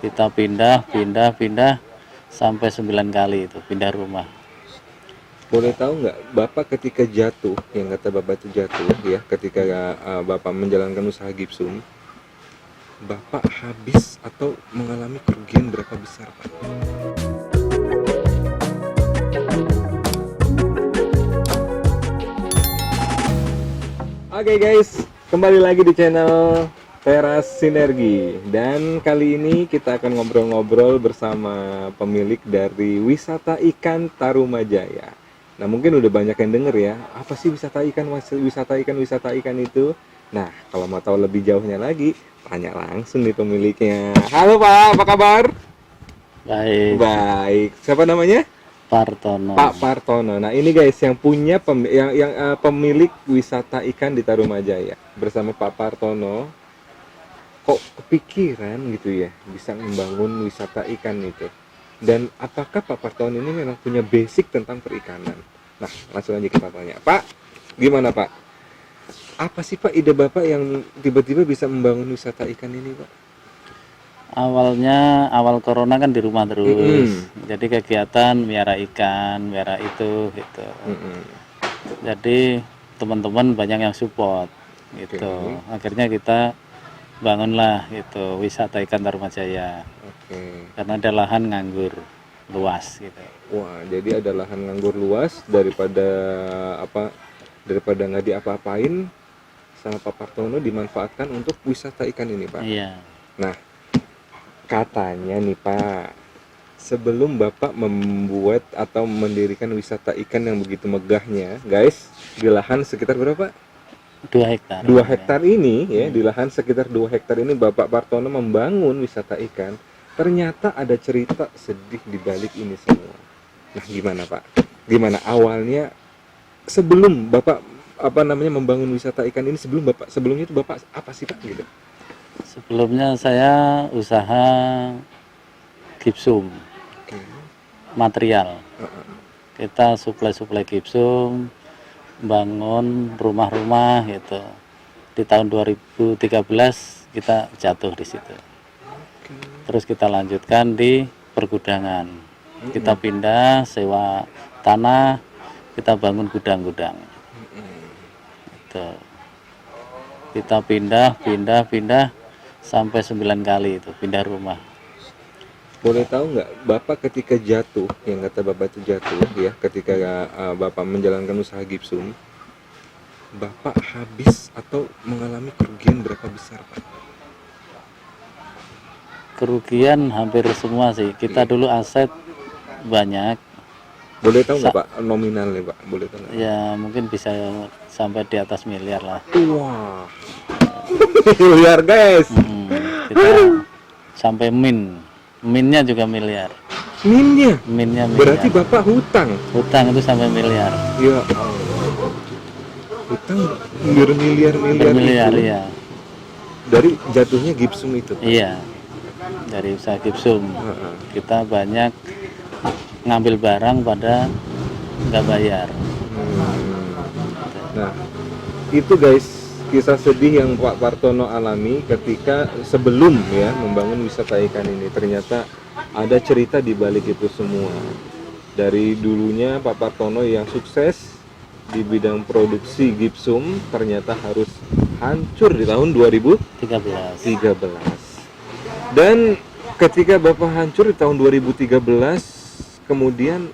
Kita pindah sampai 9 kali itu pindah rumah. Boleh tahu nggak, Bapak ketika jatuh, yang kata Bapak itu jatuh ya, ketika Bapak menjalankan usaha gipsum, Bapak habis atau mengalami kerugian berapa besar, Pak? Oke guys, kembali lagi di channel Teras Sinergi. Dan kali ini kita akan ngobrol-ngobrol bersama pemilik dari wisata ikan Tarumajaya. Nah, mungkin udah banyak yang denger ya, apa sih wisata ikan itu? Nah, kalau mau tahu lebih jauhnya lagi, tanya langsung nih pemiliknya. Halo Pak, apa kabar? Baik, Baik. Siapa namanya? Partono. Pak Partono. Nah, ini guys yang punya pemilik wisata ikan di Tarumajaya bersama Pak Partono. Kok kepikiran gitu ya bisa membangun wisata ikan itu? Dan apakah Pak Partono ini memang punya basic tentang perikanan? Nah, langsung aja kita tanya. Pak, gimana Pak? Apa sih Pak ide Bapak yang tiba-tiba bisa membangun wisata ikan ini, Pak? Awal corona kan di rumah terus. Jadi kegiatan miara ikan, miara itu gitu. Jadi teman-teman banyak yang support gitu. Akhirnya kita bangunlah gitu wisata ikan Tarumajaya. Karena ada lahan nganggur luas gitu. Wah, jadi ada lahan nganggur luas daripada nggak diapa-apain sama Pak Partono dimanfaatkan untuk wisata ikan ini, Pak. Iya. Nah, katanya nih Pak, sebelum Bapak membuat atau mendirikan wisata ikan yang begitu megahnya, guys, di lahan sekitar berapa? 2 hektar. 2 hektar ini ya, di lahan sekitar 2 hektar ini Bapak Partono membangun wisata ikan. Ternyata ada cerita sedih di balik ini semua. Nah, gimana Pak? Gimana awalnya sebelum Bapak membangun wisata ikan ini, sebelumnya itu Bapak apa sih Pak gitu? Sebelumnya saya usaha gipsum material. Kita suplai gipsum, bangun rumah-rumah gitu. Di tahun 2013 kita jatuh di situ. Terus kita lanjutkan di pergudangan. Kita pindah, sewa tanah, kita bangun gudang-gudang. Gitu. Kita pindah sampai 9 kali itu pindah rumah. Boleh tahu nggak, Bapak ketika jatuh, yang kata Bapak itu jatuh ya, ketika Bapak menjalankan usaha gipsum, Bapak habis atau mengalami kerugian berapa besar, Pak? Kerugian hampir semua sih. Kita dulu aset banyak. Boleh tahu nggak Pak nominalnya, Pak? Boleh tahu nggak? Ya mungkin bisa sampai di atas miliar lah. Wah, miliar guys. Kita sampai minnya juga miliar. Minnya miliar. Berarti Bapak hutang itu sampai miliar. Ya Allah, hutang bermiliar-miliar itu ya. dari jatuhnya gipsum itu. Iya, dari usaha gipsum. Kita banyak ngambil barang pada nggak bayar. Nah, itu guys kisah sedih yang Pak Partono alami ketika sebelum ya membangun wisata ikan ini. Ternyata ada cerita di balik itu semua. Dari dulunya Pak Partono yang sukses di bidang produksi gipsum ternyata harus hancur di tahun 2013. Dan ketika Bapak hancur di tahun 2013, kemudian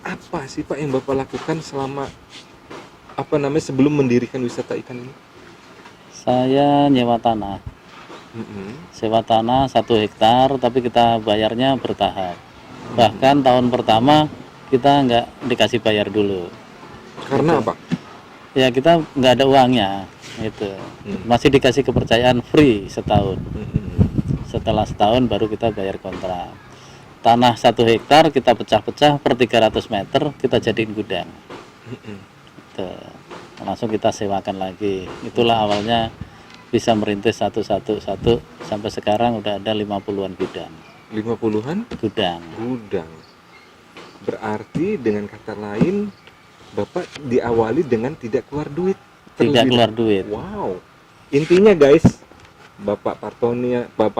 apa sih Pak yang Bapak lakukan selama sebelum mendirikan wisata ikan ini? Saya nyewa tanah. Sewa tanah 1 hektar, tapi kita bayarnya bertahap. Bahkan tahun pertama kita nggak dikasih bayar dulu. Karena apa? Ya kita nggak ada uangnya itu. Masih dikasih kepercayaan free setahun. Setelah setahun baru kita bayar kontrak. Tanah 1 hektar kita pecah-pecah per 300 meter, kita jadiin gudang. Itu. Langsung kita sewakan lagi. Itulah awalnya bisa merintis satu sampai sekarang udah ada 50-an gudang. 50-an? Gudang. Berarti dengan kata lain Bapak diawali dengan tidak keluar duit. Tidak keluar duit. Wow. Intinya guys, Bapak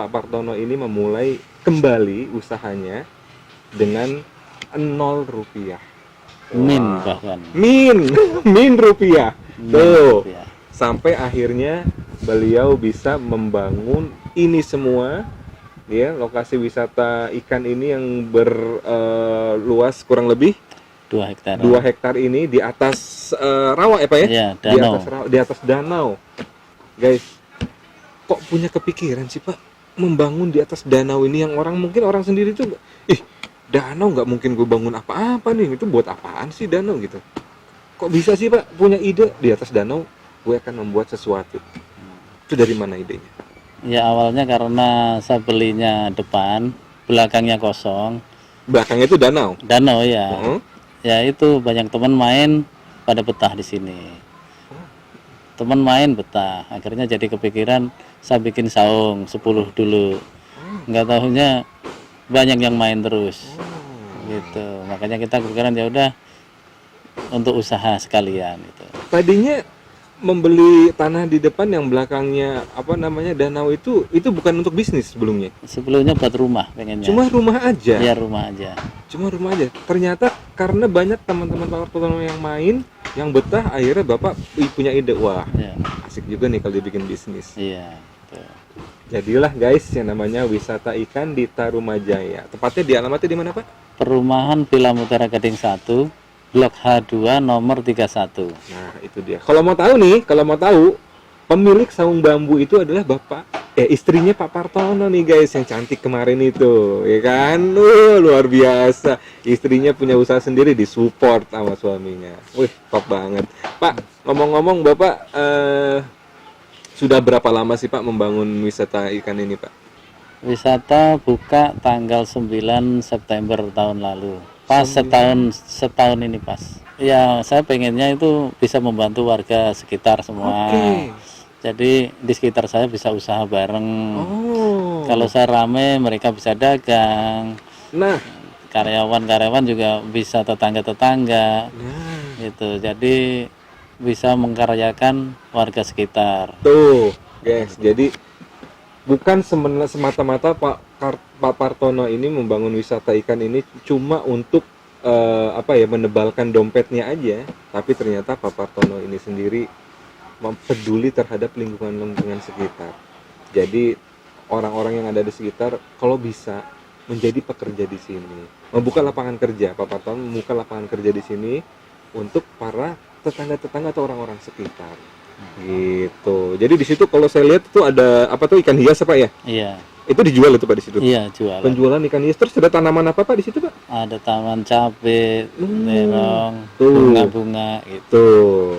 Partono ini memulai kembali usahanya dengan 0 rupiah. Min Wah. bahkan. Min rupiah. Min Tuh. rupiah. Sampai akhirnya beliau bisa membangun ini semua, ya, lokasi wisata ikan ini yang berluas kurang lebih 2 hektar. 2 hektar ini di atas rawa ya Pak ya? Iya, Di danau. atas di atas danau. Guys, kok punya kepikiran sih Pak membangun di atas danau ini yang mungkin orang sendiri tuh danau nggak mungkin gue bangun apa-apa nih, itu buat apaan sih danau gitu. Kok bisa sih Pak punya ide di atas danau gue akan membuat sesuatu. Itu dari mana idenya? Ya awalnya karena saya belinya depan, belakangnya kosong. Belakangnya itu danau. Danau ya. Heeh. Ya itu banyak teman main pada betah di sini. Teman main betah. Akhirnya jadi kepikiran saya bikin saung 10 dulu. Nggak tahunya banyak yang main terus. Gitu. Makanya kita kepikiran ya udah untuk usaha sekalian itu. Tadinya membeli tanah di depan yang belakangnya danau itu bukan untuk bisnis sebelumnya. Sebelumnya buat rumah pengennya. Cuma rumah aja. Ya rumah aja. Cuma rumah aja. Ternyata karena banyak teman-teman Pak Partono yang main, yang betah, akhirnya Bapak punya ide, wah, Ya. asik juga nih kalau dibikin bisnis. Iya. Tuh. Jadilah guys yang namanya wisata ikan di Tarumajaya. Tepatnya di alamatnya di mana Pak? Perumahan Villa Mutiara Gading 1, Blok H2 nomor 31. Nah itu dia. Kalau mau tahu pemilik saung bambu itu adalah istrinya Pak Partono nih guys, yang cantik kemarin itu, ya kan? Luar biasa. Istrinya punya usaha sendiri, disupport sama suaminya. Wih, top banget. Pak, ngomong-ngomong Bapak sudah berapa lama sih Pak membangun wisata ikan ini Pak? Wisata buka tanggal 9 September tahun lalu. Pas setahun ini pas. Ya, saya pengennya itu bisa membantu warga sekitar semua. Oke. Jadi di sekitar saya bisa usaha bareng. Oh. Kalau saya rame, mereka bisa dagang. Nah, Karyawan-karyawan juga bisa tetangga-tetangga. Gitu. Jadi bisa mengkaryakan warga sekitar. tuh, guys. Jadi bukan semata-mata Pak Partono ini membangun wisata ikan ini cuma untuk menebalkan dompetnya aja, tapi ternyata Pak Partono ini sendiri peduli terhadap lingkungan sekitar. Jadi orang-orang yang ada di sekitar kalau bisa menjadi pekerja di sini, membuka lapangan kerja. Pak Partono membuka lapangan kerja di sini untuk para tetangga-tetangga atau orang-orang sekitar. Gitu. Jadi di situ kalau saya lihat itu ada ikan hias apa ya? Iya. Itu dijual itu Pak di situ. Iya, jualan. Penjualan ikan hias, terus ada tanaman apa Pak di situ Pak? Ada taman cabai, terong, Tuh. bunga-bunga gitu. Tuh.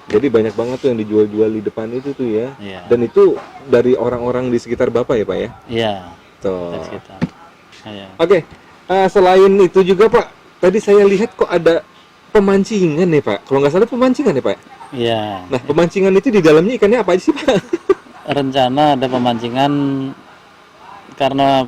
Jadi banyak banget tuh yang dijual-jual di depan itu tuh ya. Iya. Dan itu dari orang-orang di sekitar Bapak ya Pak ya? Iya. Tuh. Dari sekitar. Iya. Oke. Selain itu juga Pak, tadi saya lihat kok ada pemancingan nih Pak. Kalau nggak salah pemancingan ya Pak? Iya. Nah, pemancingan itu di dalamnya ikannya apa aja sih Pak? Rencana ada pemancingan karena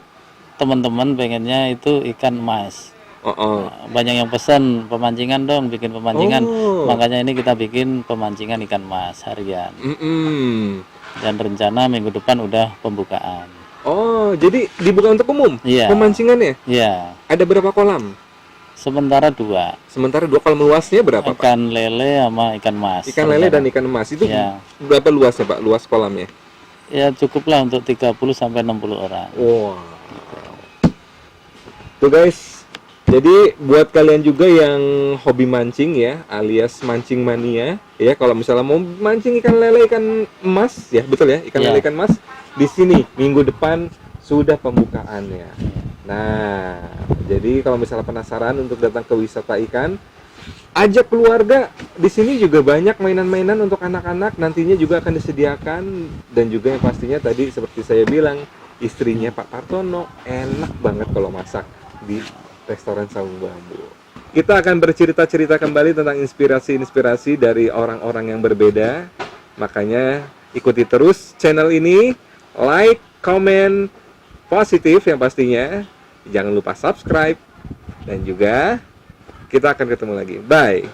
teman-teman pengennya itu ikan emas. Oh. Banyak yang pesan pemancingan dong, bikin pemancingan. Oh. Makanya ini kita bikin pemancingan ikan emas harian. Mm-mm. Dan rencana minggu depan udah pembukaan. Oh, jadi dibuka untuk umum? Iya. Pemancingannya? Iya. Ada berapa kolam? Sementara 2. Sementara 2 kolam, luasnya berapa Pak? Ikan lele sama ikan emas. Ikan lele dan ikan emas itu Iya. berapa luasnya Pak? Luas kolamnya? Ya cukuplah untuk 30 sampai 60 orang. Wah. Tuh guys. Jadi buat kalian juga yang hobi mancing ya, alias mancing mania, ya kalau misalnya mau mancing ikan lele, ikan emas, ya betul ya, ikan Iya. lele, ikan emas, di sini minggu depan sudah pembukaannya. Nah, jadi kalau misalnya penasaran untuk datang ke wisata ikan, ajak keluarga. Di sini juga banyak mainan-mainan untuk anak-anak, nantinya juga akan disediakan. Dan juga yang pastinya tadi seperti saya bilang, istrinya Pak Partono enak banget kalau masak di restoran Saung Bambu. Kita akan bercerita-cerita kembali tentang inspirasi-inspirasi dari orang-orang yang berbeda. Makanya ikuti terus channel ini, like, comment, positif yang pastinya. Jangan lupa subscribe. Dan juga kita akan ketemu lagi. Bye.